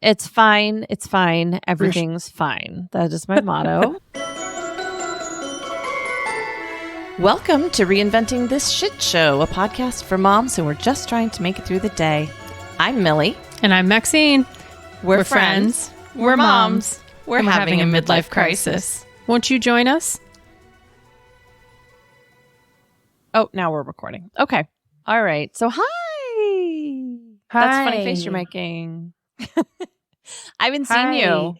It's fine. It's fine. Everything's fine. That is my motto. Welcome to Reinventing This Shit Show, a podcast for moms who are just trying to make it through the day. I'm Millie. And I'm Maxine. We're friends. We're moms. We're having a midlife crisis. Won't you join us? Oh, now we're recording. Okay. All right. So, hi. That's a funny face you're making. I haven't seen you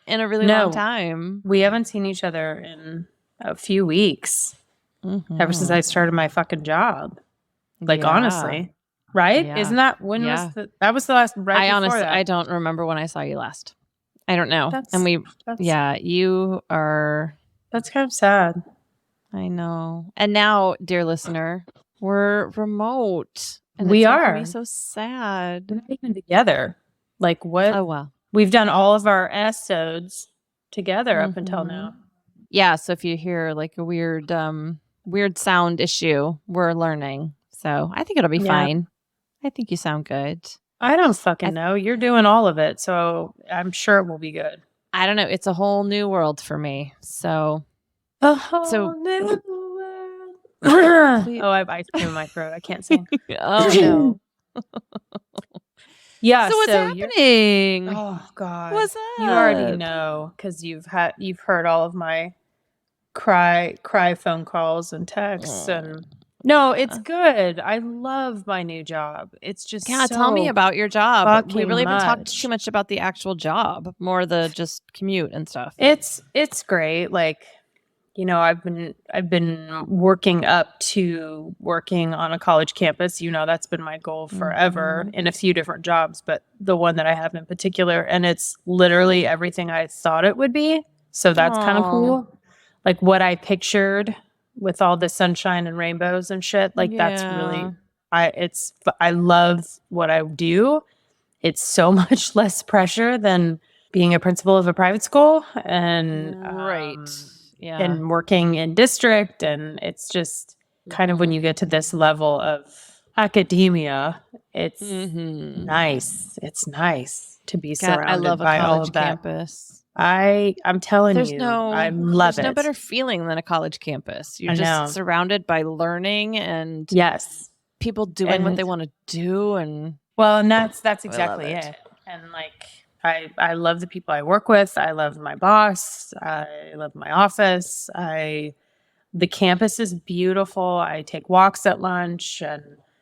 in a really long time. We haven't seen each other in a few weeks. Ever since I started my fucking job. Honestly. Right? Yeah. Isn't that when was that was the last I don't remember when I saw you last. I don't know. You are. That's kind of sad. I know. And now, dear listener, we're remote. And we it's are. Me so sad. We're not even together. Like what? Oh, well. We've done all of our episodes together up until now. Yeah. So if you hear like a weird sound issue, we're learning. So I think it'll be fine. I think you sound good. I don't fucking know. You're doing all of it. So I'm sure it will be good. I don't know. It's a whole new world for me. So. A whole new world. Oh, I have ice cream in my throat. I can't sing. Oh, no. Yeah. So what's happening? Oh God. What's up? You already know because you've heard all of my cry phone calls and texts and no, it's good. I love my new job. It's just tell me about your job. We really haven't talked too much about the actual job, more the just commute and stuff. It's great. Like, you know, I've been working up to working on a college campus. You know, that's been my goal forever in a few different jobs, but the one that I have in particular, and it's literally everything I thought it would be. So that's kind of cool. Like what I pictured with all the sunshine and rainbows and shit. Like that's really, I love what I do. It's so much less pressure than being a principal of a private school and and working in district. And it's just kind of when you get to this level of academia, it's nice. It's nice to be surrounded by all of that. Campus. I'm telling you, I love it. There's no better feeling than a college campus. You're just surrounded by learning and people doing what they want to do. And that's exactly it. And like, I love the people I work with. I love my boss. I love my office. The campus is beautiful. I take walks at lunch,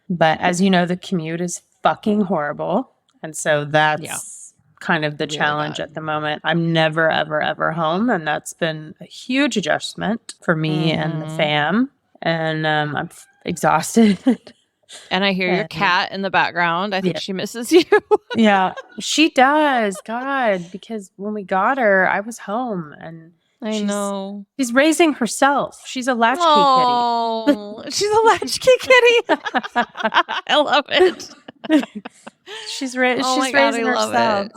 but as you know, the commute is fucking horrible. And so that's kind of the really challenge at the moment. I'm never, ever, ever home. And that's been a huge adjustment for me and the fam. And I'm exhausted. And I hear your cat in the background. I think she misses you. Yeah, she does. God, because when we got her, I was home and I know. She's raising herself. She's a latchkey kitty. Oh, she's a latchkey kitty. I love it. She's raising herself.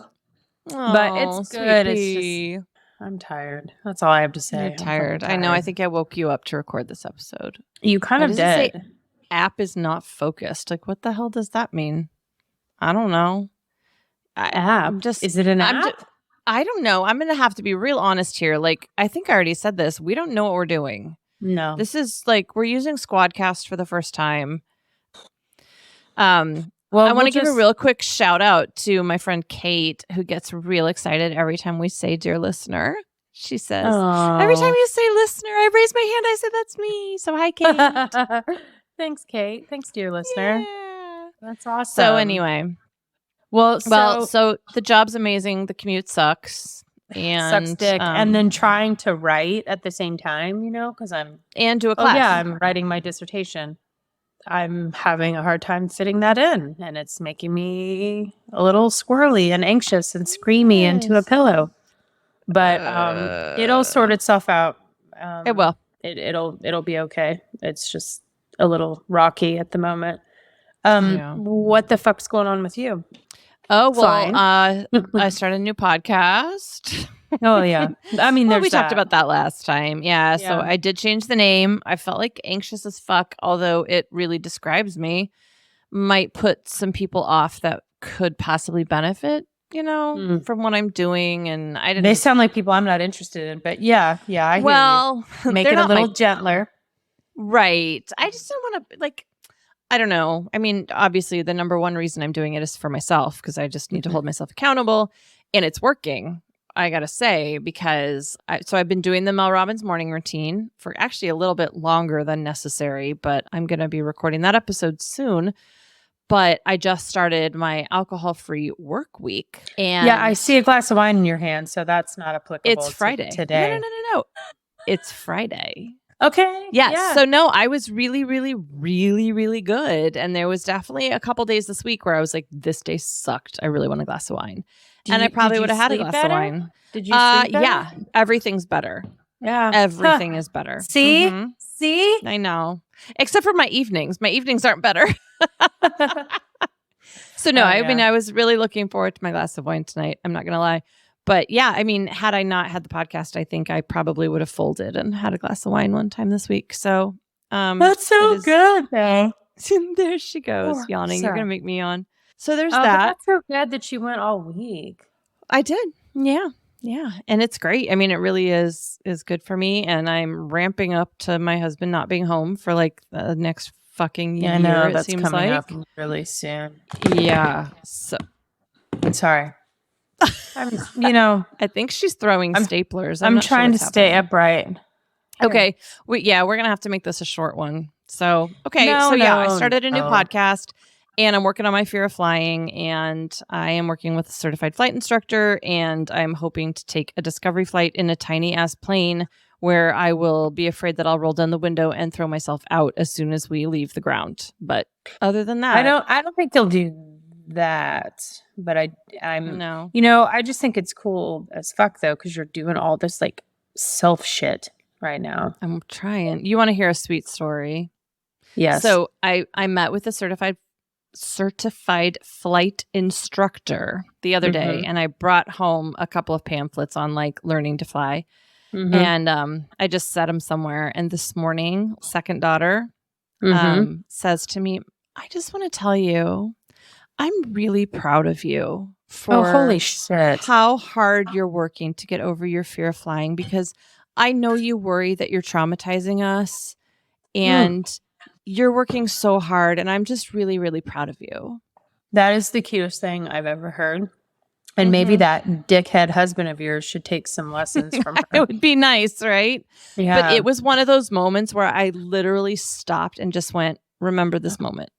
But it's good. Sweetie. It's just, I'm tired. That's all I have to say. You're tired. I know. I think I woke you up to record this episode. You kind of did. App is not focused. Like, what the hell does that mean? I don't know. Is it an app? I don't know. I'm going to have to be real honest here. Like, I think I already said this. We don't know what we're doing. No. This is like, we're using Squadcast for the first time. Well, I want to give a real quick shout out to my friend Kate, who gets real excited every time we say "dear listener." She says, "Every time you say listener, I raise my hand. I say that's me." So hi, Kate. Thanks, Kate. Thanks, dear listener. Yeah. That's awesome. So anyway, so the job's amazing. The commute sucks. And sucks dick. And then trying to write at the same time, you know, because and do a class. I'm writing my dissertation. I'm having a hard time fitting that in, and it's making me a little squirrely and anxious and screamy into a pillow. But it'll sort itself out. It will. It'll be okay. It's just a little rocky at the moment. What the fuck's going on with you? Oh, well, I started a new podcast. Oh, yeah. I mean, we talked about that last time. Yeah. So I did change the name. I felt like anxious as fuck, although it really describes me. Might put some people off that could possibly benefit from what I'm doing. And I didn't. They sound like people I'm not interested in, but yeah, I hear you. Make it a little gentler. Right. I just don't want to, I don't know. I mean, obviously, the number one reason I'm doing it is for myself because I just need to hold myself accountable, and it's working. I gotta say, because I've been doing the Mel Robbins morning routine for actually a little bit longer than necessary, but I'm gonna be recording that episode soon. But I just started my alcohol-free work week, and I see a glass of wine in your hand, so that's not applicable. It's Friday today. No. It's Friday. Okay. Yeah. So no, I was really, really, really, really good. And there was definitely a couple days this week where I was like, this day sucked. I really want a glass of wine. I probably would have had a glass of wine. Did you sleep better? Yeah. Everything's better. Yeah. Everything is better. See? Mm-hmm. See? I know. Except for my evenings. My evenings aren't better. So no, I mean, I was really looking forward to my glass of wine tonight. I'm not going to lie. But yeah, I mean, had I not had the podcast, I think I probably would have folded and had a glass of wine one time this week. So that's so good, though. There she goes, yawning. Sorry. You're going to make me yawn. So there's that. That's so good that she went all week. I did. Yeah. And it's great. I mean, it really is good for me. And I'm ramping up to my husband not being home for the next fucking year. I know, that's coming up really soon. Yeah. So sorry. I think she's throwing staplers. I'm trying to stay upright. Okay. We're going to have to make this a short one. So, I started a new podcast and I'm working on my fear of flying, and I am working with a certified flight instructor, and I'm hoping to take a discovery flight in a tiny ass plane where I will be afraid that I'll roll down the window and throw myself out as soon as we leave the ground. But other than that, I don't think they'll do that, but I'm no. I just think it's cool as fuck though, because you're doing all this self shit right now. I'm trying. You want to hear a sweet story? Yes. So I met with a certified flight instructor the other day, and I brought home a couple of pamphlets on learning to fly, and I just set them somewhere. And this morning, second daughter says to me, "I just want to tell you, I'm really proud of you for holy shit. How hard you're working to get over your fear of flying, because I know you worry that you're traumatizing us, and you're working so hard, and I'm just really, really proud of you." That is the cutest thing I've ever heard. And maybe that dickhead husband of yours should take some lessons from her. It would be nice, right? Yeah. But it was one of those moments where I literally stopped and just went, remember this moment.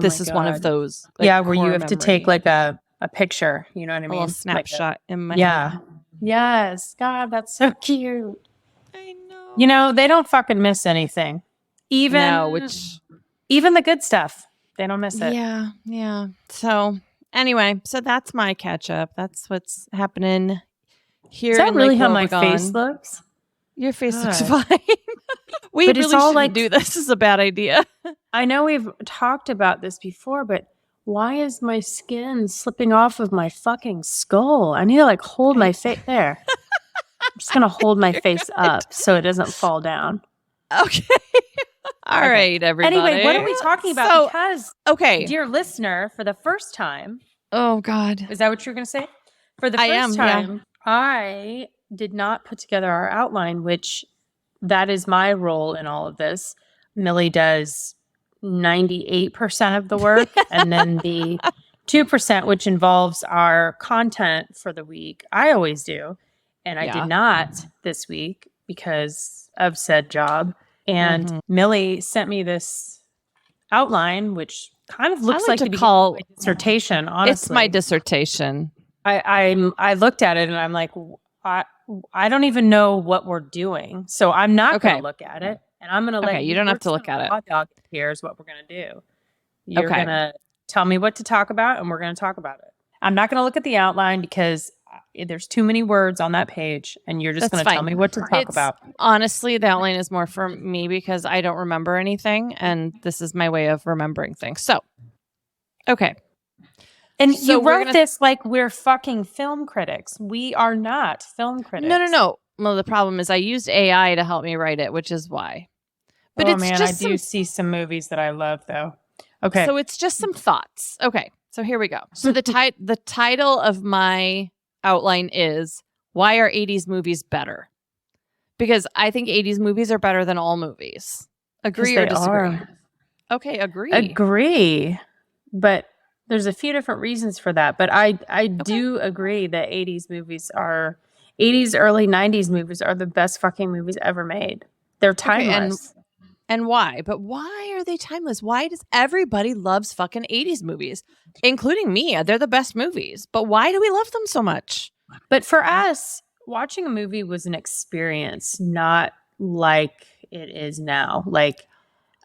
This is one of those. Where you have to take a picture. You know what I mean? A little snapshot in my head. Yes. God, that's so cute. I know. They don't fucking miss anything. Even the good stuff. They don't miss it. Yeah. So anyway, that's my catch up. That's what's happening here. Is that really how my face looks? Your face looks fine. We really shouldn't do this. This is a bad idea. I know we've talked about this before, but why is my skin slipping off of my fucking skull? I need to hold my face there. I'm just going to hold my face up so it doesn't fall down. Okay. All right, everybody. Anyway, what are we talking about? Because, dear listener, for the first time. Oh, God. Is that what you're going to say? For the first time, I did not put together our outline, which that is my role in all of this. Millie does 98% of the work, and then the 2%, which involves our content for the week, I always do. And I did not this week because of said job. And Millie sent me this outline, which kind of looks like my dissertation, honestly. It's my dissertation. I looked at it and I'm like, I don't even know what we're doing. So I'm not going to look at it. And I'm going to let you don't have to look at it. Hot dog. Here's what we're going to do. You're going to tell me what to talk about, and we're going to talk about it. I'm not going to look at the outline because there's too many words on that page, and you're just going to tell me what to talk about. Honestly, the outline is more for me because I don't remember anything, and this is my way of remembering things. So, okay. And so you wrote this like we're fucking film critics. We are not film critics. No. Well, the problem is I used AI to help me write it, which is why. But I do see some movies that I love, though. Okay. So it's just some thoughts. Okay. So here we go. So the title of my outline is Why Are 80s Movies Better? Because I think 80s movies are better than all movies. Agree or disagree? Are. Okay, agree. Agree. But there's a few different reasons for that. But I do agree that 80s movies are 80s, early 90s movies are the best fucking movies ever made. They're timeless. Okay, and why? But why are they timeless? Why does everybody loves fucking 80s movies, including me? They're the best movies. But why do we love them so much? But for us, watching a movie was an experience, not like it is now. Like,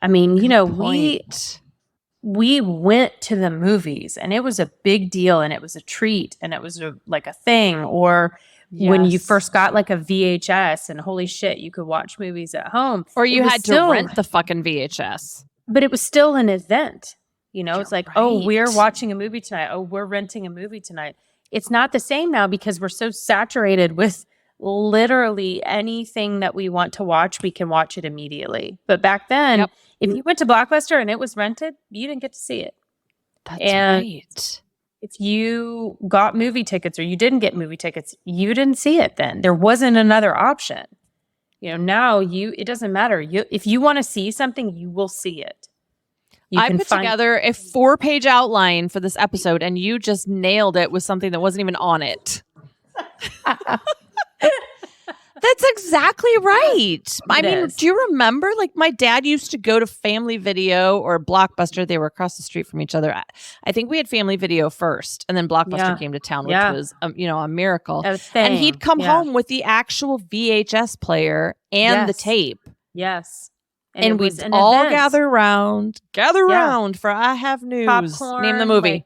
I mean, you know, we went to the movies and it was a big deal and it was a treat and it was like a thing. Or when you first got like a VHS and holy shit, you could watch movies at home. Or you had to rent the fucking VHS. But it was still an event. You know, it's like, right. Oh, we're watching a movie tonight. Oh, we're renting a movie tonight. It's not the same now because we're so saturated with literally anything that we want to watch, we can watch it immediately. But back then, if you went to Blockbuster and it was rented, you didn't get to see it. That's right. If you got movie tickets or you didn't get movie tickets, you didn't see it then. There wasn't another option. You know, now it doesn't matter. If you want to see something, you will see it. I put together a 4-page outline for this episode and you just nailed it with something that wasn't even on it. That's exactly right. I mean, do you remember, like, my dad used to go to Family Video or Blockbuster. They were across the street from each other. I think we had Family Video first, and then Blockbuster came to town, which was, a miracle. And he'd come home with the actual VHS player and the tape. Yes. And we'd all gather around for I Have News. Popcorn, name the movie. Like,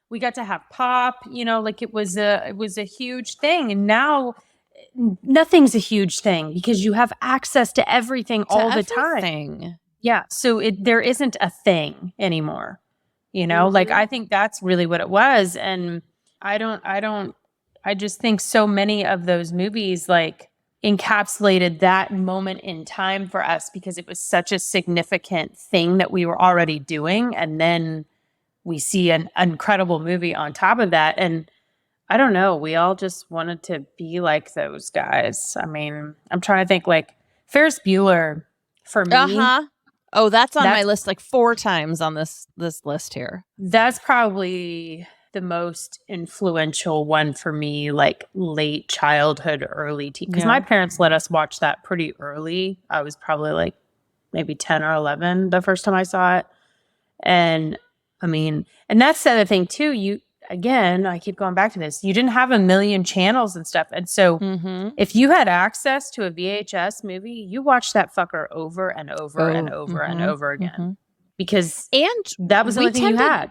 we got to have pop, like it was a huge thing. And now nothing's a huge thing because you have access to everything all the time. Yeah. So there isn't a thing anymore, like I think that's really what it was. And I just think so many of those movies like encapsulated that moment in time for us because it was such a significant thing that we were already doing. And then we see an incredible movie on top of that. And I don't know. We all just wanted to be like those guys. I mean, I'm trying to think like Ferris Bueller for me. Oh, that's on my list like 4 times on this list here. That's probably the most influential one for me, like late childhood, early teen. Because my parents let us watch that pretty early. I was probably like maybe 10 or 11 the first time I saw it. And I mean, and that's the other thing too. Again, I keep going back to this. You didn't have a million channels and stuff. And so if you had access to a VHS movie, you watched that fucker over and over and over and over again. Because that was the only thing you had.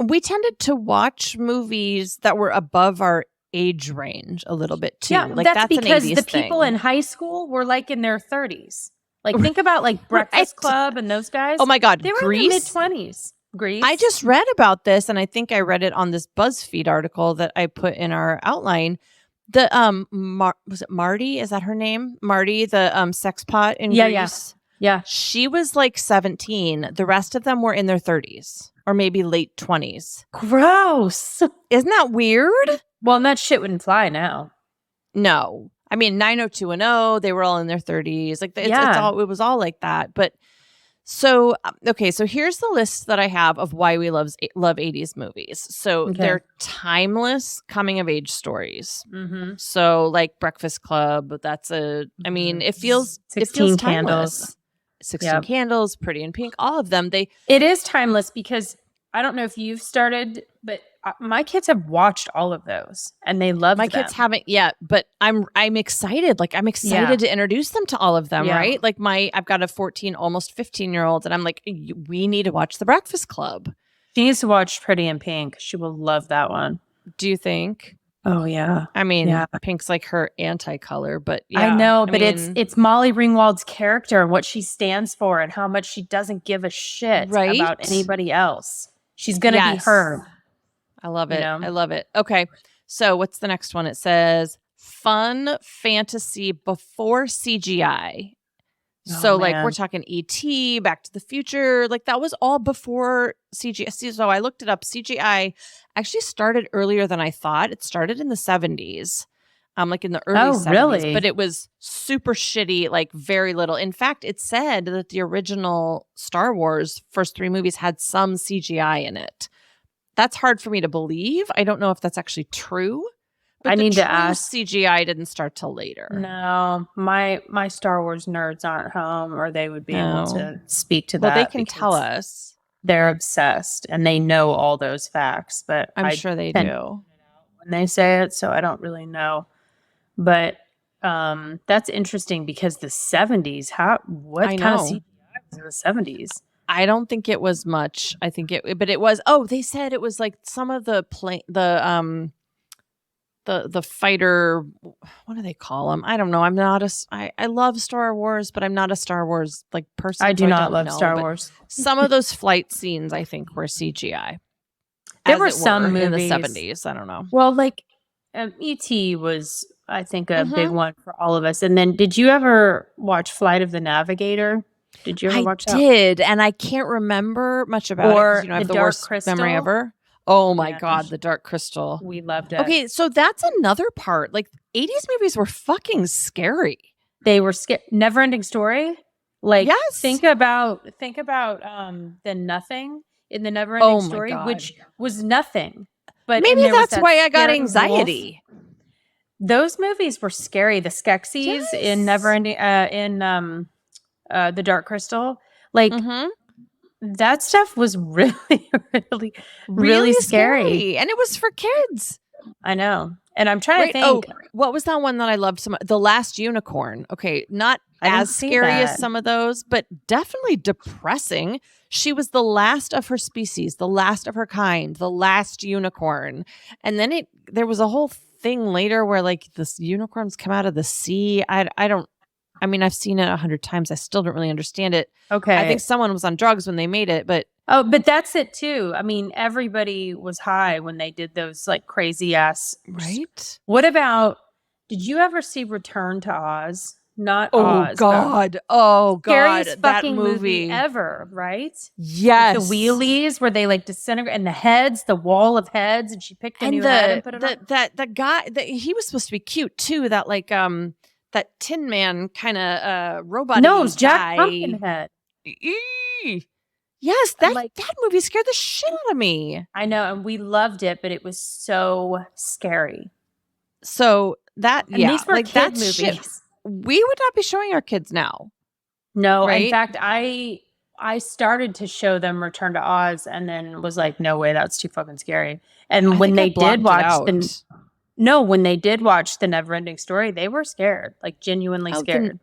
We tended to watch movies that were above our age range a little bit too. Yeah, like that's because the people in high school were like in their 30s. Like think about like Breakfast Club and those guys. Oh my God, they were in their mid-20s. Grease. I just read about this, and I think I read it on this BuzzFeed article that I put in our outline. The was it Marty? Is that her name? Marty, the sex pot in Grease. Yeah. She was like 17. The rest of them were in their 30s or maybe late 20s. Gross. Isn't that weird? Well, and that shit wouldn't fly now. No. I mean, 90210, they were all in their 30s. Like it was all like that. But so, okay, so here's the list that I have of why we love 80s movies. So they're timeless coming of age stories. So like Breakfast Club, I mean, it feels 16 timeless. Candles. 16 Candles, Pretty in Pink, all of them. It is timeless because I don't know if you've started, but my kids have watched all of those and they love them. My kids haven't yet, but I'm excited. Like I'm excited to introduce them to all of them, right? Like I've got a 14, almost 15-year-old and I'm like, we need to watch The Breakfast Club. She needs to watch Pretty in Pink. She will love that one. Do you think? Oh yeah. I mean, pink's like her anti-color, but I know, but it's Molly Ringwald's character and what she stands for and how much she doesn't give a shit about anybody else. She's going to be her. I love it. I love it. Okay. So what's the next one? It says fun fantasy before CGI. So like man. we're talking E.T., Back to the Future, like that was all before CGI. So I looked it up. CGI actually started earlier than I thought. It started in the 70s, like in the early 70s, really? but it was super shitty, like very little. In fact, it said that the original Star Wars first 3 movies had some CGI in it. That's hard for me to believe. I don't know if that's actually true. But I need the to true ask. CGI didn't start till later. No, my Star Wars nerds aren't home, or they would be able to speak to Well, that. they can tell us. They're obsessed and they know all those facts, but I'm sure they do when they say it. So I don't really know, but that's interesting because the 70s. What kind of CGI was in the 70s? I don't think it was much. I think but it was. Oh, they said it was like some of the the fighter, what do they call them? I don't know. I'm not I love Star Wars, but I'm not a Star Wars like person. I do not love Star Wars. Some of those flight scenes I think were CGI. There were some movies in the 70s. I don't know. Well, like E.T. was, I think, a big one for all of us. And then did you ever watch Flight of the Navigator? Did you ever watch that? I did, and I can't remember much about it because I have the worst memory ever. Oh my God, The Dark Crystal. We loved it. Okay, so that's another part. Like 80s movies were fucking scary. They were scary. Never Ending Story. Like yes. think about the nothing in the Never Ending Story, which was nothing. But maybe that's why I got anxiety. Wolf. Those movies were scary. The Skeksis in Never Ending The Dark Crystal. Like that stuff was really scary. And it was for kids. I know. And I'm trying to think. Oh, what was that one that I loved so much? The Last Unicorn. Okay, not as scary as some of those, but definitely depressing. She was the last of her species, the last of her kind, the last unicorn. And then there was a whole thing later where like this unicorns come out of the sea. I mean, I've seen it 100 times. I still don't really understand it. Okay. I think someone was on drugs when they made it, but... Oh, but that's it too. I mean, everybody was high when they did those like crazy ass... Right? What about... Did you ever see Return to Oz? Not Oz. God. Scariest that fucking movie ever, right? Yes. Like the wheelies where they like disintegrate, and the heads, the wall of heads, and she picked a new head and put it on. That guy, he was supposed to be cute too. That like that Tin Man kind of robot. No, Jack Pumpkinhead. Yes, that movie scared the shit out of me. I know, and we loved it, but it was so scary. So these were kid movies. Shit, we would not be showing our kids now. No, right? In fact, I started to show them Return to Oz, and then was like, no way, that's too fucking scary. And when they did watch when they did watch the Never Ending Story, they were scared, like genuinely scared.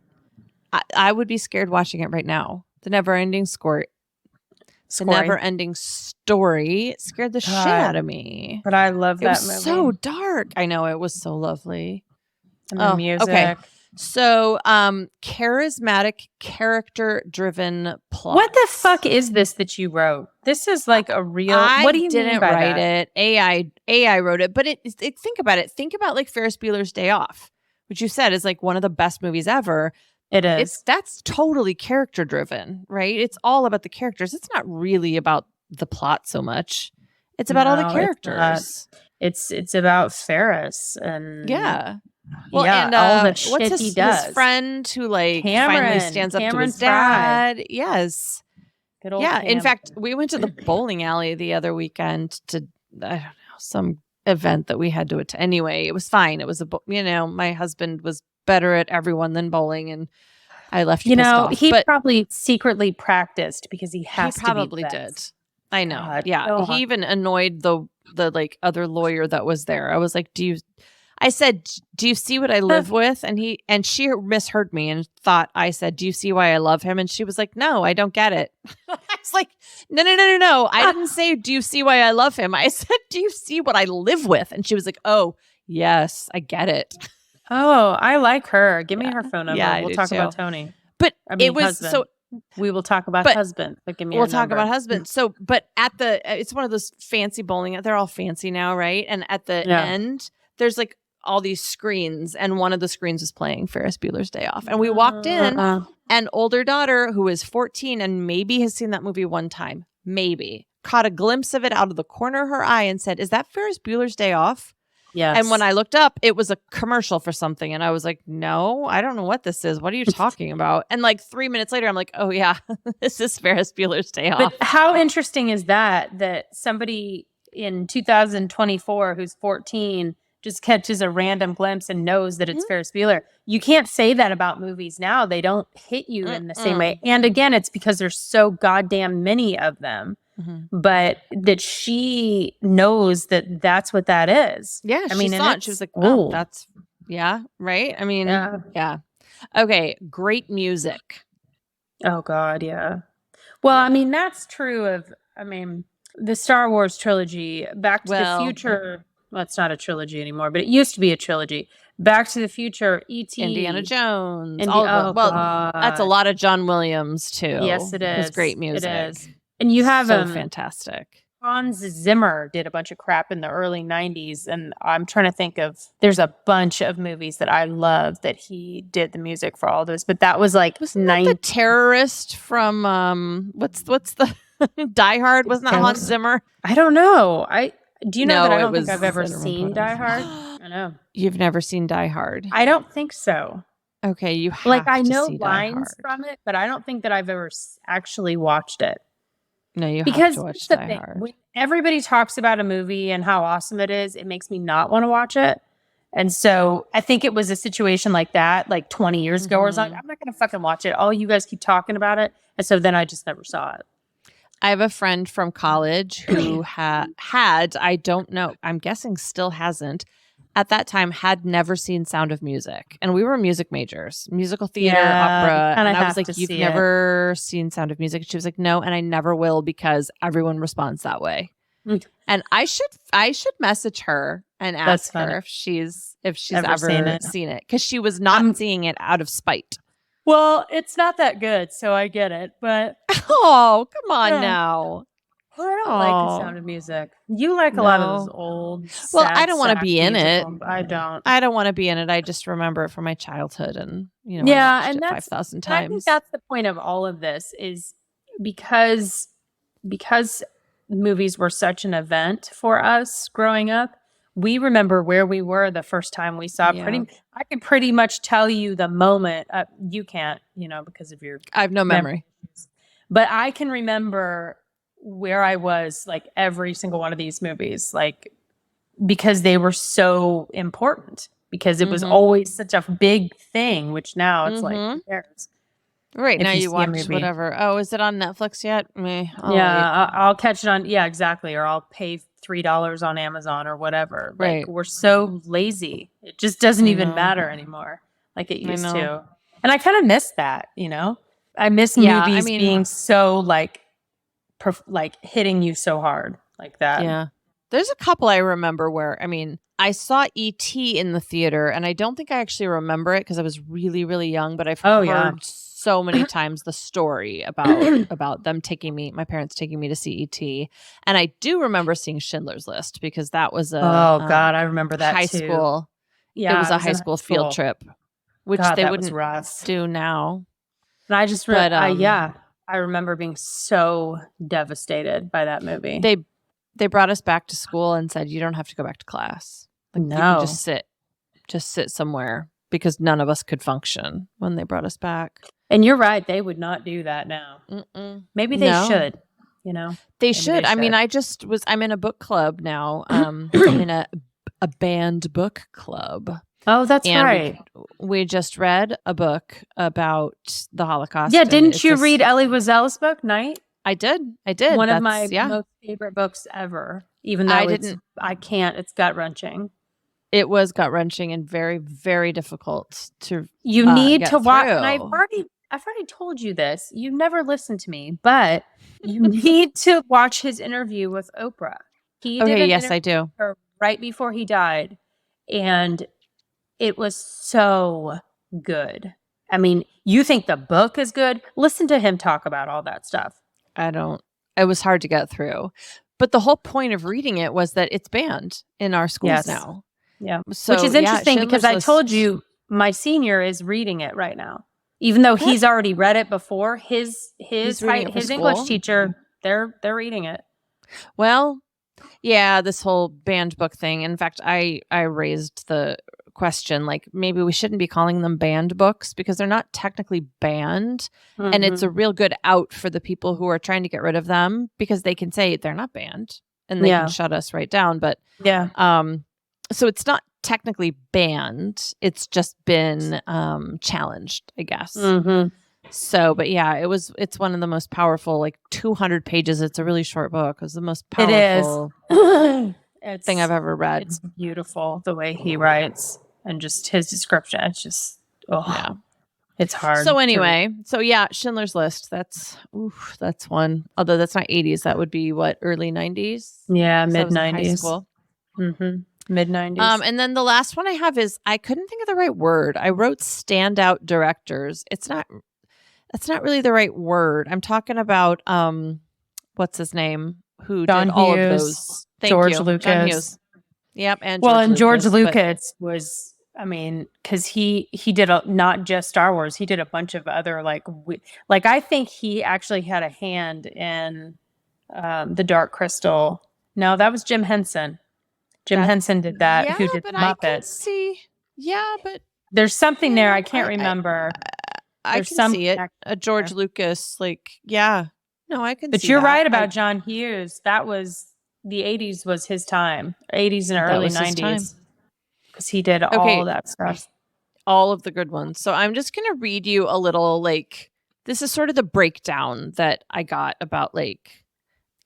I would be scared watching it right now. The Never Ending Story. The Never Ending Story scared the shit out of me. But I love that movie. It was so dark. I know, it was so lovely. And the music. Okay. So, charismatic, character-driven plot. What the fuck is this that you wrote? This is like a real. What do you mean by write that? it? AI wrote it. But think about it. Think about like Ferris Bueller's Day Off, which you said is like one of the best movies ever. It is. That's totally character-driven, right? It's all about the characters. It's not really about the plot so much. It's about all the characters. It's about Ferris and Well, and all the shit what's he does. His friend who like finally stands up to his dad. Yes. Good old Cam. In fact, we went to the bowling alley the other weekend to I don't know, some event that we had to attend. Anyway, it was fine. It was my husband was better at everyone than bowling, and I left. He probably secretly practiced because he has to. He probably did. I know. God. Yeah. He even annoyed the like other lawyer that was there. I was like, I said, do you see what I live with? And she misheard me and thought I said, do you see why I love him? And she was like, no, I don't get it. I was like, no. I didn't say, do you see why I love him? I said, do you see what I live with? And she was like, oh, yes, I get it. Oh, I like her. Give me her phone number. Yeah, we'll talk about Tony. But it was husband. We will talk about husband. But give me we'll talk about husband. So, but it's one of those fancy bowling. They're all fancy now, right? And at the end, there's like all these screens, and one of the screens was playing Ferris Bueller's Day Off. And we walked in, an older daughter who is 14 and maybe has seen that movie one time, maybe, caught a glimpse of it out of the corner of her eye and said, "Is that Ferris Bueller's Day Off?" Yes. And when I looked up, it was a commercial for something. And I was like, no, I don't know what this is. What are you talking about? And like 3 minutes later, I'm like, oh, yeah, this is Ferris Bueller's Day Off. But how interesting is that somebody in 2024 who's 14 just catches a random glimpse and knows that it's Ferris Bueller? You can't say that about movies now. They don't hit you in the same way. And again, it's because there's so goddamn many of them. But that she knows that that's what that is. Yeah, I mean, she saw it. She was like, "Oh, that's right." I mean, yeah. Okay, great music. Oh God, yeah. Well, I mean, that's true of. I mean, the Star Wars trilogy, Back to the Future. Well, it's not a trilogy anymore, but it used to be a trilogy. Back to the Future, E.T., Indiana Jones. All of them. Well, that's a lot of John Williams too. Yes, it is. It's great music. It is. And you have so fantastic. Hans Zimmer did a bunch of crap in the early 90s. And I'm trying to think of, there's a bunch of movies that I love that he did the music for all those. But that was like the terrorist from what's the Die Hard? Wasn't that Hans Zimmer? I don't know. Do you know that I don't think I've ever seen Die Hard? I know. You've never seen Die Hard? I don't think so. Okay, you have I to know see lines from it, but I don't think that I've ever actually watched it. No, you have to watch Die Hard. When everybody talks about a movie and how awesome it is, it makes me not want to watch it. And so I think it was a situation like that, like 20 years ago, where I was like, I'm not going to fucking watch it. Oh, you guys keep talking about it. And so then I just never saw it. I have a friend from college who had, I don't know, I'm guessing still hasn't, at that time had never seen Sound of Music. And we were music majors, musical theater, opera. And I was like, you've never seen Sound of Music? She was like, no, and I never will because everyone responds that way. And I should message her and ask her if she's ever seen it. Because she was not seeing it out of spite. Well, it's not that good, so I get it. But oh, come on now. Well, I don't like the Sound of Music. You like a lot of those old. Well, I don't want to be in it. I don't want to be in it. I just remember it from my childhood, and I watched it 5,000 times. I think that's the point of all of this is because movies were such an event for us growing up. We remember where we were the first time we saw. I can pretty much tell you the moment. You can't, because of your. I have no memory, but I can remember where I was like every single one of these movies, like because they were so important, because it was always such a big thing, which now it's like, who cares? Right. Now you watch whatever. Oh, is it on Netflix yet? I'll catch it on. Yeah, exactly. Or I'll pay $3 on Amazon or whatever. Right. Like, we're so lazy. It just doesn't even matter anymore like it used to. And I kind of miss that, I miss movies being so like hitting you so hard like that. Yeah. There's a couple I remember where, I saw E.T. in the theater, and I don't think I actually remember it because I was really, really young, but I've heard so many times the story about them my parents taking me to see E.T. And I do remember seeing Schindler's List because that was I remember that high too. School. Yeah, it was a high school field trip, which they wouldn't do now. And I just I remember being so devastated by that movie. They brought us back to school and said, you don't have to go back to class. Like, you can just sit somewhere, because none of us could function when they brought us back. And you're right. They would not do that now. Maybe they should, They should. I'm in a book club now. I'm in a banned book club. Oh, that's right. We just read a book about the Holocaust. Yeah, didn't you read Elie Wiesel's book, Night? I did. One of my most favorite books ever. Even though I can't. It's gut wrenching. It was gut wrenching and very, very difficult to. You need to watch. And I've already told you this. You've never listened to me, but you need to watch his interview with Oprah. He did an interview I do. with her right before he died, and it was so good. You think the book is good? Listen to him talk about all that stuff. It was hard to get through. But the whole point of reading it was that it's banned in our schools now. Yeah. So, which is interesting because I Schindler's told List- you my senior is reading it right now. Even though he's already read it before, his reading it for English school? teacher, they're reading it. Well, yeah, this whole banned book thing. In fact, I raised the question, like, maybe we shouldn't be calling them banned books because they're not technically banned. And it's a real good out for the people who are trying to get rid of them because they can say they're not banned and they can shut us right down. But so it's not technically banned. It's just been challenged, I guess. So, but yeah, it's one of the most powerful, like 200 pages. It's a really short book. It was the most powerful thing I've ever read. It's beautiful the way he writes and just his description. It's just, it's hard. So anyway, Schindler's List. That's one. Although that's not 80s. That would be what, early 90s? Yeah, mid 90s. High school. Mid 90s. And then the last one I have is, I couldn't think of the right word. I wrote standout directors. That's not really the right word. I'm talking about what's his name? Who John did all Hughes, of those? George Lucas. John Hughes. Yep, and George Lucas was, I mean, because he did not just Star Wars. He did a bunch of other like I think he actually had a hand in the Dark Crystal. No, that was Jim Henson. Henson did that. Who did Muppets? I can see. Yeah, but there's something there. I can't remember. I can see it. A George Lucas, like, yeah. No, I can see But you're right about John Hughes. That was, the 80s was his time. 80s and early 90s. Because he did all that stuff. All of the good ones. So I'm just going to read you a little, like, this is sort of the breakdown that I got about, like,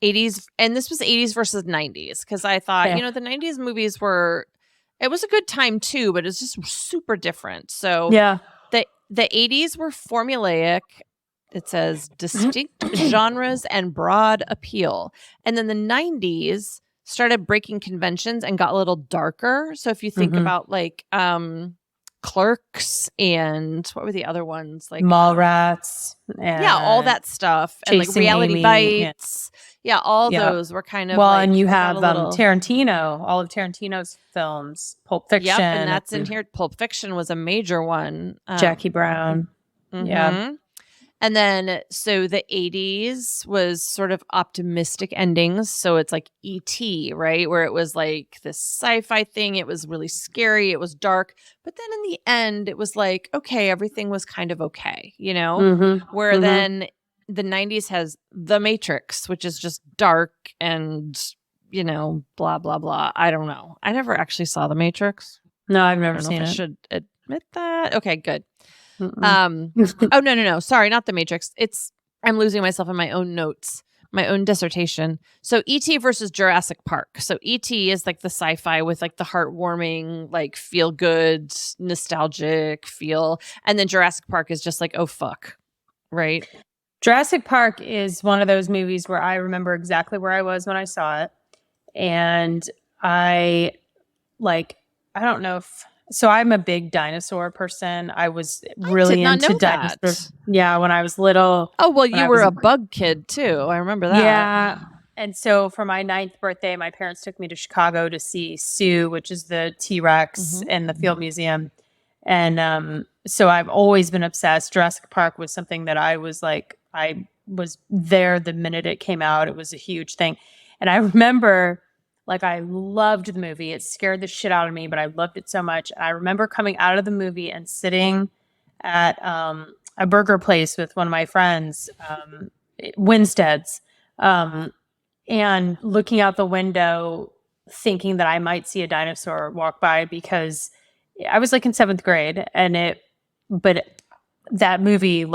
80s. And this was 80s versus 90s. Because I thought, the 90s movies it was a good time too, but it's just super different. So the 80s were formulaic. It says distinct genres and broad appeal. And then the 90s started breaking conventions and got a little darker. So if you think about like Clerks and what were the other ones? Like Mallrats. All that stuff. And like Reality Bites. All those were kind of and you have Tarantino, all of Tarantino's films, Pulp Fiction. Yep, and that's in here. Pulp Fiction was a major one. Jackie Brown. Yeah. And then, so the 80s was sort of optimistic endings. So it's like E.T., right? Where it was like this sci-fi thing. It was really scary. It was dark. But then in the end, it was like, okay, everything was kind of okay, Where then the 90s has The Matrix, which is just dark and, blah, blah, blah. I don't know. I never actually saw The Matrix. No, I've never seen it. I should admit that. Okay, good. Oh, no. Sorry, not The Matrix. I'm losing myself in my own notes, my own dissertation. So E.T. versus Jurassic Park. So E.T. is like the sci-fi with like the heartwarming, like feel good, nostalgic feel. And then Jurassic Park is just like, oh, fuck. Right? Jurassic Park is one of those movies where I remember exactly where I was when I saw it. And I don't know if... So I'm a big dinosaur person. I was really into dinosaurs. Yeah, when I was little. Oh, well, you were a bug kid too. I remember that. Yeah. And so for my 9th birthday, my parents took me to Chicago to see Sue, which is the T-Rex in the Field Museum. And so I've always been obsessed. Jurassic Park was something that I was there the minute it came out. It was a huge thing. And I remember... I loved the movie. It scared the shit out of me, but I loved it so much. I remember coming out of the movie and sitting at a burger place with one of my friends, Winstead's, and looking out the window, thinking that I might see a dinosaur walk by because I was in 7th grade, but that movie,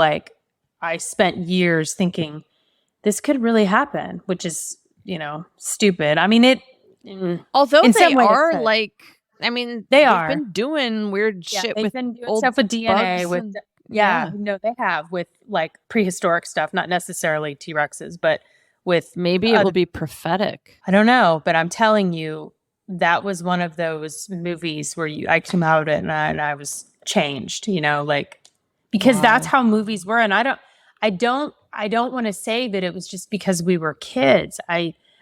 I spent years thinking this could really happen, which is, stupid. I mean, although they are they've been doing weird shit with been doing old stuff with DNA bugs they have with prehistoric stuff, not necessarily T-Rexes, but with maybe it will be prophetic. I don't know, but I'm telling you, that was one of those movies where I came out and I was changed, because that's how movies were. And I don't want to say that it was just because we were kids.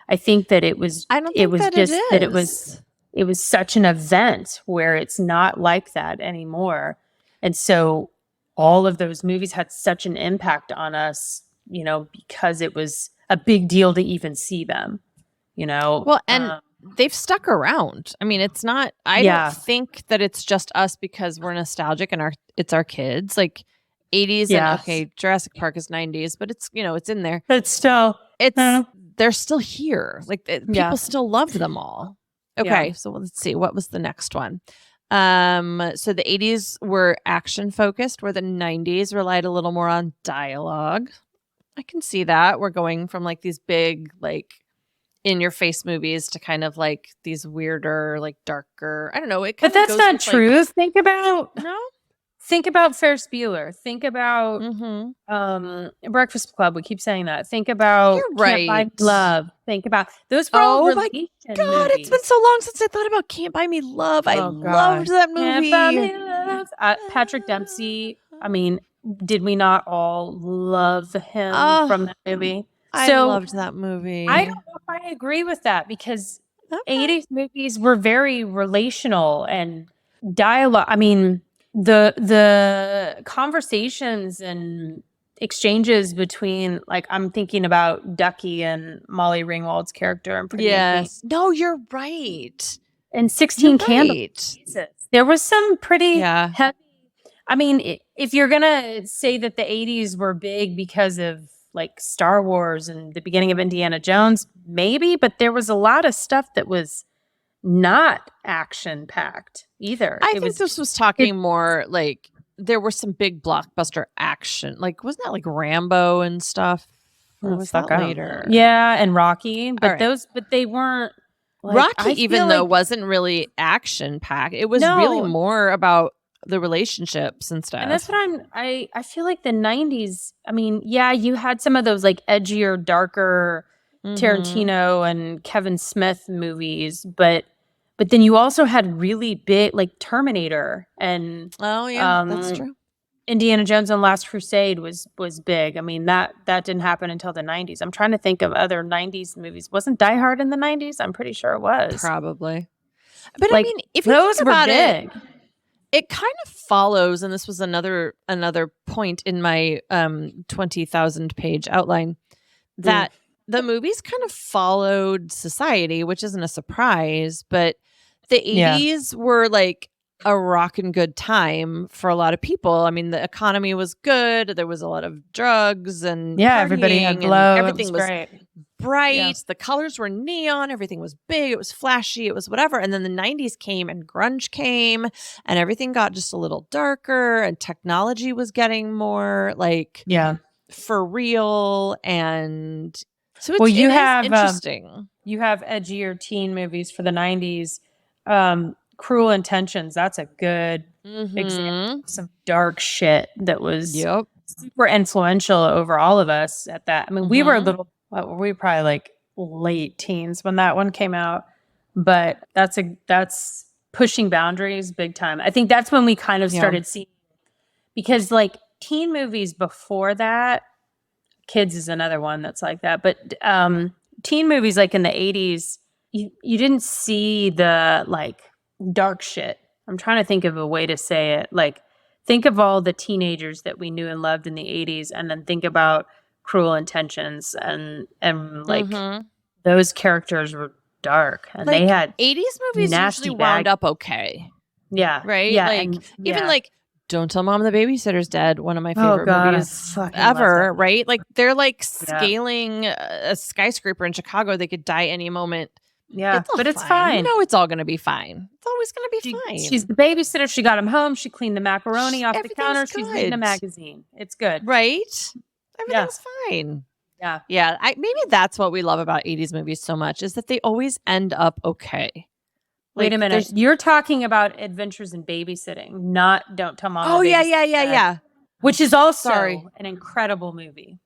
I think that it was. I don't think it was that just it is. that it was. it was such an event where it's not like that anymore. And so all of those movies had such an impact on us, because it was a big deal to even see them, Well, and they've stuck around. I mean, it's not, I don't think that it's just us because we're nostalgic and it's our kids. Like 80s and okay, Jurassic Park is 90s, but it's, it's in there. But still, they're still here. Like people still loved them all. Okay, so let's see. What was the next one? So the 80s were action focused, where the 90s relied a little more on dialogue. I can see that. We're going from like these big, like in your face movies to kind of like these weirder, like darker. I don't know. But that's not true. Like, think about Ferris Bueller. Think about Breakfast Club. We keep saying that. Think about Can't Buy Me Love. Think about those were all relation my God, movies. It's been so long since I thought about Can't Buy Me Love. I loved that movie. Can't Buy Me Love. Patrick Dempsey. I mean, did we not all love him from that movie? I loved that movie. I don't know if I agree with that because 80s movies were very relational and dialogue. I mean, the conversations and exchanges between, like, I'm thinking about Ducky and Molly Ringwald's character and Pretty in Pink. No, you're right. And 16 Candles. There was some pretty heavy. I mean, if you're gonna say that the 80s were big because of like Star Wars and the beginning of Indiana Jones, maybe, but there was a lot of stuff that was not action packed either. I think this was talking more like there were some big blockbuster action. Like, wasn't that like Rambo and stuff? Or was that later? Yeah, and Rocky. But but they weren't. Like, Rocky, even though wasn't really action packed, it was really more about the relationships and stuff. And that's what I feel like the 90s, I mean, you had some of those like edgier, darker Tarantino and Kevin Smith movies, but then you also had really big, like Terminator and that's true. Indiana Jones and Last Crusade was big. I mean, that didn't happen until the 90s. I'm trying to think of other 90s movies. Wasn't Die Hard in the 90s? I'm pretty sure it was. Probably. But like, I mean, if you think about it, it kind of follows, and this was another point in my 20,000 page outline, that the movies kind of followed society, which isn't a surprise, but the 80s were like a rockin' good time for a lot of people. I mean, the economy was good. There was a lot of drugs and everybody had glow. Everything was great. Bright. The colors were neon. Everything was big. It was flashy. It was whatever. And then the 90s came and grunge came and everything got just a little darker and technology was getting more like for real. And so it's interesting. You have edgier teen movies for the 90s. Cruel Intentions. That's a good example of some dark shit that was super influential over all of us at that. I mean, we were we were probably like late teens when that one came out, but that's pushing boundaries big time. I think that's when we kind of started seeing, because like teen movies before that, Kids is another one that's like that, but teen movies like in the 80s, you didn't see the like dark shit. I'm trying to think of a way to say it. Like, think of all the teenagers that we knew and loved in the 80s, and then think about Cruel Intentions and like those characters were dark and like, they had 80s movies usually wound up okay. Yeah. Right? Yeah. Like even like Don't Tell Mom the Babysitter's Dead, one of my favorite movies ever, right? Like they're like scaling a skyscraper in Chicago. They could die any moment. Yeah, but it's fine. You know it's all going to be fine. It's always going to be fine. She's the babysitter. She got him home. She cleaned the macaroni off the counter. She's reading a magazine. It's good. Right? Everything's fine. Yeah. Yeah. Maybe that's what we love about 80s movies so much, is that they always end up okay. Wait a minute. You're talking about Adventures in Babysitting, not Don't Tell Mom. Oh, yeah. Which is also an incredible movie.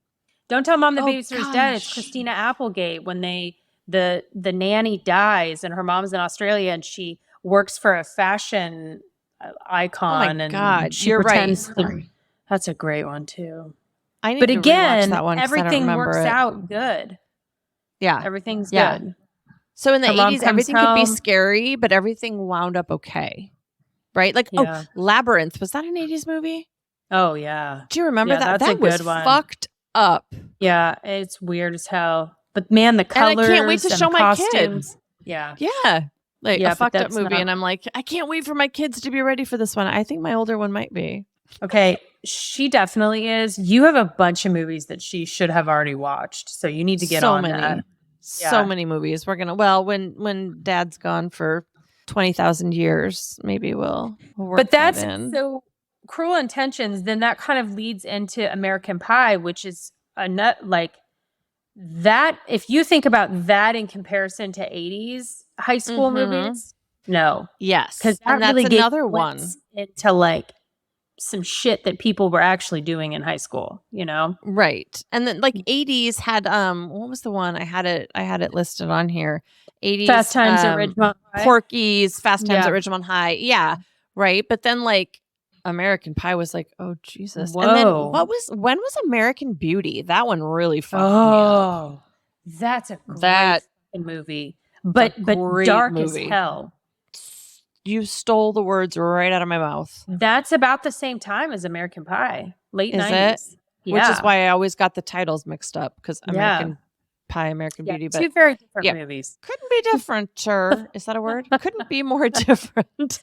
Don't Tell Mom the Babysitter's Dead. It's Christina Applegate when the nanny dies and her mom's in Australia and she works for a fashion icon. Oh my God, you're right. That's a great one too. I need to rewatch that one. Everything works out good. Yeah, everything's good. So in the Her mom 80s, comes everything could be home. scary, but everything wound up okay. Right? Like, Yeah. Labyrinth. Was that an 80s movie? Oh, yeah. Do you remember Yeah, that? that's a That was good one. fucked up. Yeah, it's weird as hell. But man, the colors And I can't wait to and show the my kid. costumes. Yeah. Yeah. Like Yeah, a but fucked up that's movie. not- And I'm like, I can't wait for my kids to be ready for this one. I think my older one might be. Okay, she definitely is. You have a bunch of movies that she should have already watched, so you need to get on that. So many movies. We're gonna when Dad's gone for 20,000 years, maybe we'll work But that's that in. so Cruel Intentions. Then that kind of leads into American Pie, which is a nut like that. If you think about that in comparison to 80s high school movies, no, Yes, because and that's another one into like some shit that people were actually doing in high school, you know? right. And then like 80s had what was the one I had it listed on here? 80s Fast Times at Ridgemont High. Porky's, Fast Times Yeah. at Ridgemont High. Yeah, right. But then like American Pie was like, oh Jesus. Whoa. And then when was American Beauty? That one really fucked me up. That's a great fucking movie. But great dark movie. as hell. You stole the words right out of my mouth. That's about the same time as American Pie. Late Is 90s. it? Which is why I always got the titles mixed up because American Pie, American Beauty. But two very different movies. Couldn't be differenter. Is that a word? Couldn't be more different.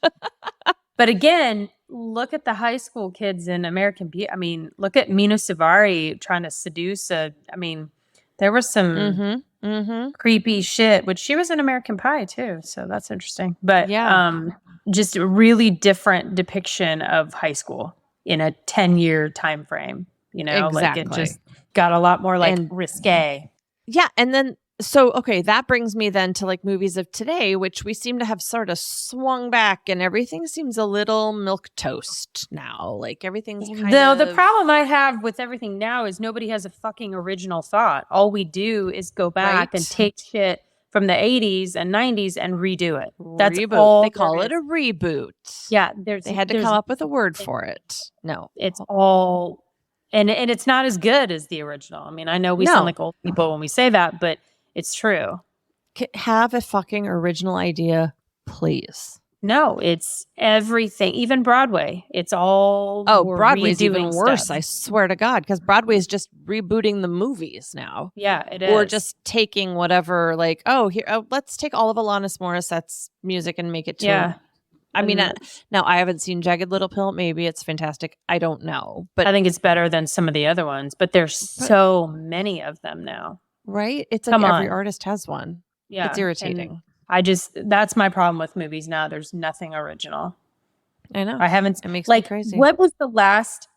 But again, look at the high school kids in American Beauty. I mean, look at Mina Suvari trying to seduce there was some creepy shit, which she was in American Pie too. So that's interesting. But just a really different depiction of high school in a 10-year time frame. You know, exactly. Like it just got a lot more like risque. Yeah. And then, so, okay, that brings me then to like movies of today, which we seem to have sort of swung back and everything seems a little milquetoast now. Like everything's kind of... The problem I have with everything now is nobody has a fucking original thought. All we do is go back and take shit from the 80s and 90s and redo it. That's reboot. all they call it a reboot. Yeah. They had to come up with a word for it. No. It's all... And it's not as good as the original. I mean, I know we sound like old people when we say that, but it's true. Have a fucking original idea, please. No, it's everything. Even Broadway. It's all... Oh, Broadway's even worse, stuff. I swear to God, because Broadway is just rebooting the movies now. Yeah, it is. Or just taking whatever, like, let's take all of Alanis Morissette's music and make it to... I mean, now I haven't seen Jagged Little Pill. Maybe it's fantastic. I don't know. But I think it's better than some of the other ones. But there's so many of them now. Right? It's like every artist has one. Yeah. It's irritating. That's my problem with movies now. There's nothing original. I know. I haven't. It makes me crazy. What was the last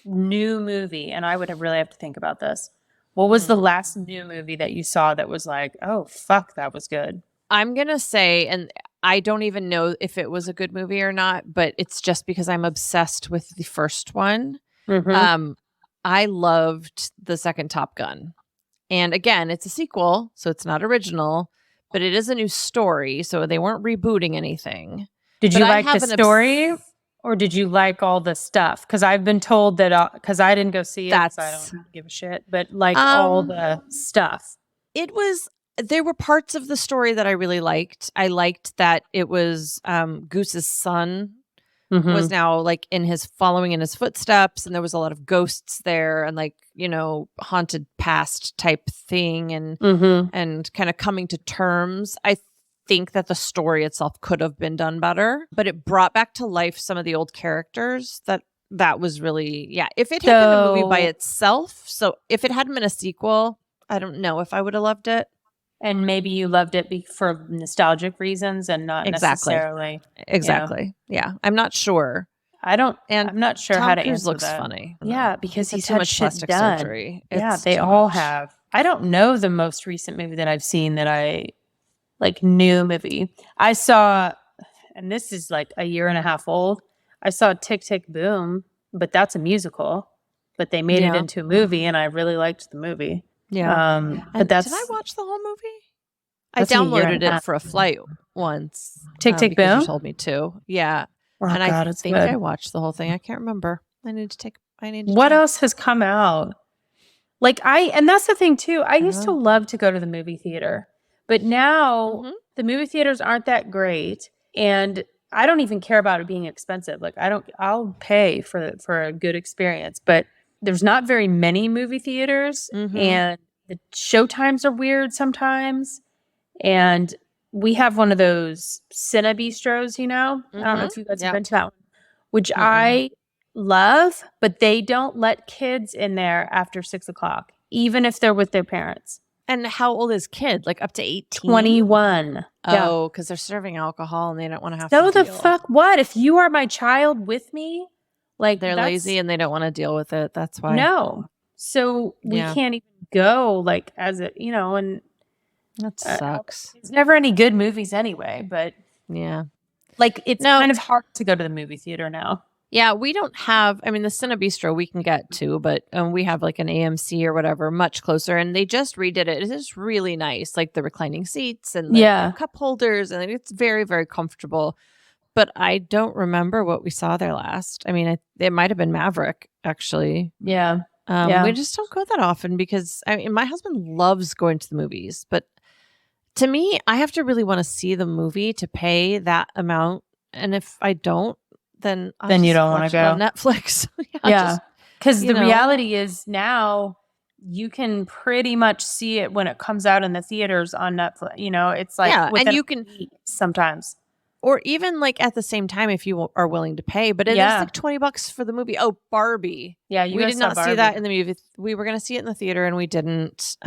new movie? And I would really have to think about this. What was the last new movie that you saw that was like, oh, fuck, that was good? I'm going to say, and I don't even know if it was a good movie or not, but it's just because I'm obsessed with the first one. I loved the second Top Gun. And again, it's a sequel, so it's not original, but it is a new story, so they weren't rebooting anything. Did you like the story or did you like all the stuff? Because I've been told that, because I didn't go see it, so I don't give a shit, but like all the stuff. There were parts of the story that I really liked. I liked that it was Goose's son was now like following in his footsteps, and there was a lot of ghosts there and like, haunted past type thing and kind of coming to terms. I think that the story itself could have been done better, but it brought back to life some of the old characters that was really, if it had been a movie by itself. So if it hadn't been a sequel, I don't know if I would have loved it. And maybe you loved it for nostalgic reasons and not necessarily. Exactly. Yeah. I'm not sure. I'm not sure Tom how to Cruise answer looks that. funny. Yeah, because he's too had much shit plastic done. surgery. They all have. I don't know the most recent movie that I've seen that I like new movie. I saw, and this is like a year and a half old. I saw Tick Tick Boom, but that's a musical. But they made it into a movie, and I really liked the movie. Yeah. But did I watch the whole movie? I downloaded it for a flight once. Tick Tick Boom? You told me to. Yeah. Oh, and God, I think I watched the whole thing. I can't remember. What else has come out? And that's the thing too. I used to love to go to the movie theater, But now Mhm. the movie theaters aren't that great, and I don't even care about it being expensive. Like I'll pay for a good experience, but there's not very many movie theaters, Mhm. and the show times are weird sometimes. And we have one of those Cine Bistros, I don't know if you guys have Yep. been to that one, which I love, but they don't let kids in there after 6:00, even if they're with their parents. And how old is kid? Like up to 18? 21. Yeah. Oh, because they're serving alcohol and they don't want to have So to the deal. fuck what? If you are my child with me, like They're lazy and they don't want to deal with it. That's why. No. So we Yeah. can't even go like as a, and That sucks. it's never any good movies anyway, but Yeah. like it's kind of hard to go to the movie theater now. Yeah, we don't have, I mean, the Cine Bistro we can get to, but we have like an AMC or whatever much closer, and they just redid it. It is really nice, like the reclining seats and the cup holders, and it's very, very comfortable. But I don't remember what we saw there last. I mean, it might have been Maverick, actually. Yeah. We just don't go that often because, I mean, my husband loves going to the movies, but to me, I have to really want to see the movie to pay that amount. And if I don't, then you don't want to go on Netflix. Yeah, because the reality is now you can pretty much see it when it comes out in the theaters on Netflix. It's like and you can sometimes, or even like at the same time if you are willing to pay. But it is like $20 for the movie. Oh, Barbie! Yeah, we did not see that in the movie. We were going to see it in the theater and we didn't.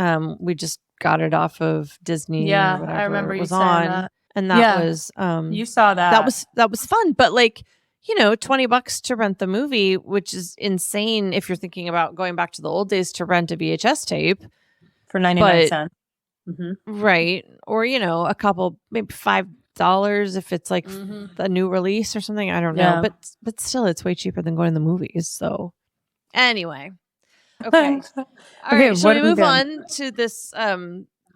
We just got it off of Disney. Yeah, or whatever I remember it was you saying on, that. And that was you saw that. That was fun, but like. $20 to rent the movie, which is insane if you're thinking about going back to the old days to rent a VHS tape for 99 cents. Right. Or, a couple, maybe $5 if it's like a new release or something. I don't know. But still, it's way cheaper than going to the movies. So anyway. Okay. All right. Shall we move on to this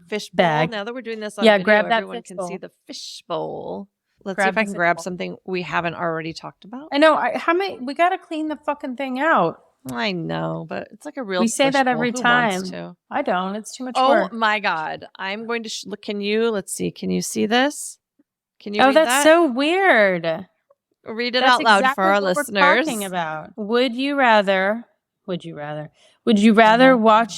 fish bowl? Now that we're doing this on video, grab that everyone can see the fish bowl. Let's see if I can grab something we haven't already talked about. I know. How many? We got to clean the fucking thing out. I know, but it's like a real. We say that every Who time. wants to? I don't. It's too much work. Oh my God! I'm going to look. Can you? Let's see. Can you see this? Can you? Oh, read that's that? so weird. Read it out loud for our listeners. We're talking about. Would you rather watch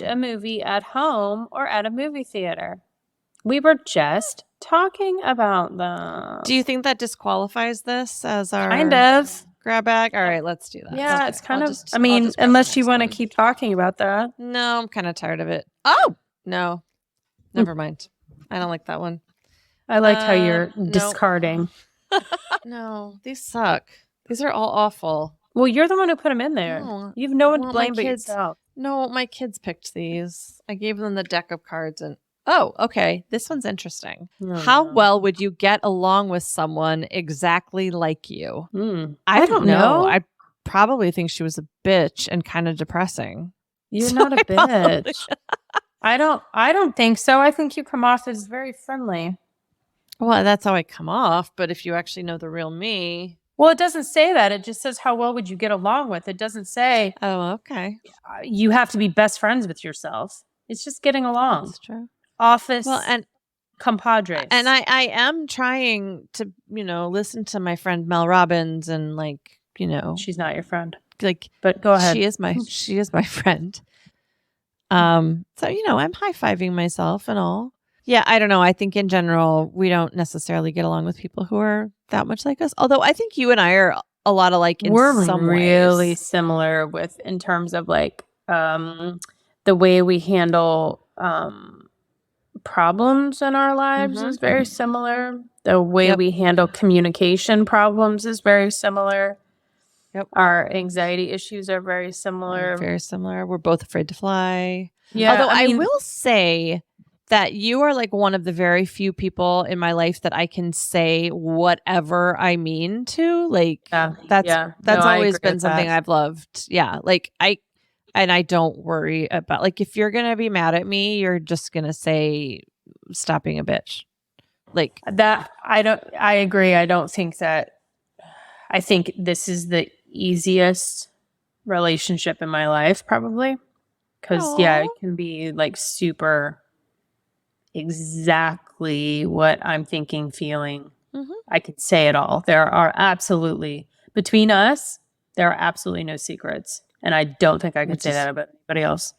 a movie at home or at a movie theater? We were just talking about them. Do you think that disqualifies this as our kind of grab bag? All right, let's do that. Yeah, okay. It's kind of. I mean, unless you want to keep talking about that. No, I'm kind of tired of it. Oh no, never mind. I don't like that one. I liked how you're discarding. No, these suck. These are all awful. Well, you're the one who put them in there. No. You've no one to blame but yourself. No, my kids picked these. I gave them the deck of cards and. Oh, okay. This one's interesting. How well would you get along with someone exactly like you? I don't know. I probably think she was a bitch and kind of depressing. You're not a bitch. I don't think so. I think you come off as very friendly. Well, that's how I come off. But if you actually know the real me. Well, it doesn't say that. It just says how well would you get along with. It doesn't say. Oh, okay. You have to be best friends with yourself. It's just getting along. That's true. Office and compadres. And I am trying to, listen to my friend Mel Robbins and she's not your friend. But go ahead. She is my friend. So, I'm high-fiving myself and all. Yeah, I don't know. I think in general, we don't necessarily get along with people who are that much like us. Although I think you and I are a lot alike in some ways. We're really similar in terms of the way we handle problems in our lives is very similar. The way we handle communication problems is very similar. Yep. Our anxiety issues are very similar. Very similar. We're both afraid to fly. Yeah. Although I will say that you are like one of the very few people in my life that I can say whatever I mean to. That's always been something I've loved. Yeah. I don't worry about if you're going to be mad at me, you're just going to say stop being a bitch. That. I agree. I think this is the easiest relationship in my life probably. Cause it can be super exactly what I'm thinking, feeling. Mm-hmm. I could say it all. There are absolutely, between us, there are absolutely no secrets. And I don't think I could say that about anybody else.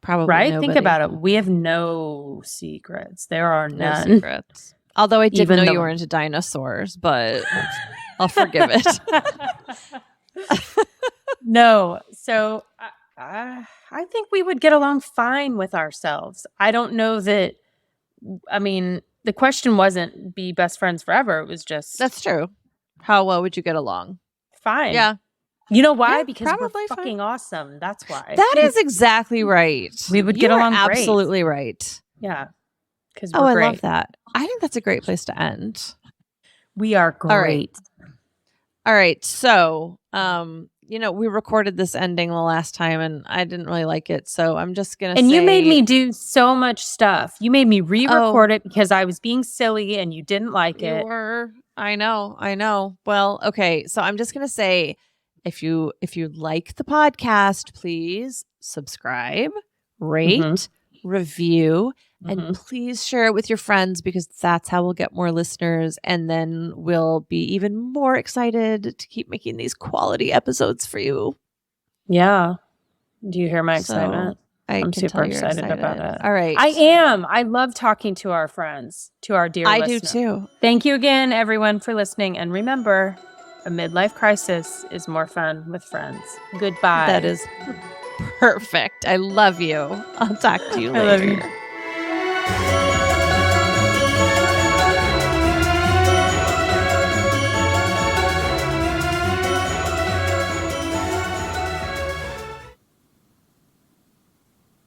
Probably right? nobody. Think about it. We have no secrets. There are No none. secrets. Although I did Even know the- you were into dinosaurs, but I'll forgive it. No. So I think we would get along fine with ourselves. I don't know that. I mean, the question wasn't be best friends forever. It was just That's true. How well would you get along? fine. Yeah. You know why? Yeah, because we're probably fine. fucking awesome. That's why. That is exactly right. We would You get are along great. absolutely right. Yeah. Because Oh, we're I great. love that. I think that's a great place to end. We are great. All right. So, we recorded this ending the last time and I didn't really like it. So I'm just going to say. And you made me do so much stuff. You made me re-record it because I was being silly and you didn't like it. You were. I know. Well, okay. So I'm just going to say, if you like the podcast, please subscribe, rate, review, and please share it with your friends because that's how we'll get more listeners. And then we'll be even more excited to keep making these quality episodes for you. Yeah. Do you hear my excitement? I'm super excited about it. All right. I am. I love talking to our friends, to our dear listeners. I do too. Thank you again, everyone, for listening. And remember, a midlife crisis is more fun with friends. Goodbye. That is perfect. I love you. I'll talk to you later. I love you.